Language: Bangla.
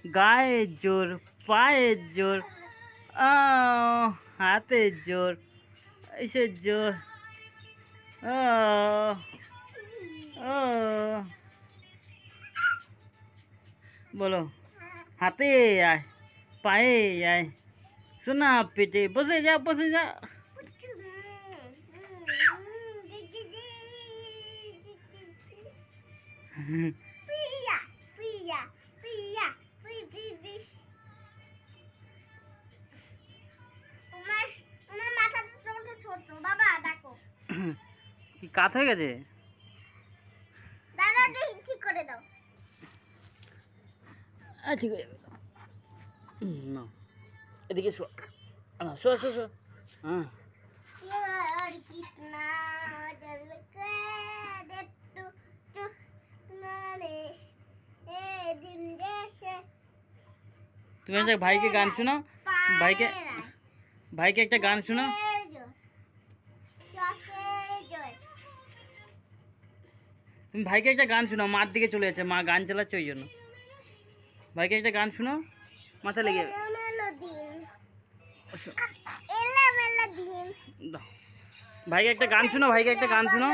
গায়ের জোর, পায়ের জোর, হাতের জোর, এসের জোর, ও ও বলো, হাতে আয়, পায়ে আয়, সোনা পেটে, বসে যা, বসে যা। পিয়া পিয়া পিয়া পিপি তোমার তোমার মাথাটা ছোট ছোট বাবা দেখো। কি কাত হয়ে গেছে? দাদাটা ঠিক করে দাও। ঠিক আছে, না এদিকে শো, শো শো শো। হ্যাঁ यार कितना जल कर तू तू नारे ए दिन जैसे তুমি একটা ভাইকে গান শোনাও, ভাইকে ভাইকে একটা গান শোনাও। তুমি ভাইকে একটা গান শোনাও, মার দিকে চলে যাচ্ছে, মা গান চালাচ্ছে ওই জন্য। ভাইকে একটা গান শোনাও, মাথা লেগে দাও। ভাইকে একটা গান শোনাও, ভাইকে একটা গান শোনাও।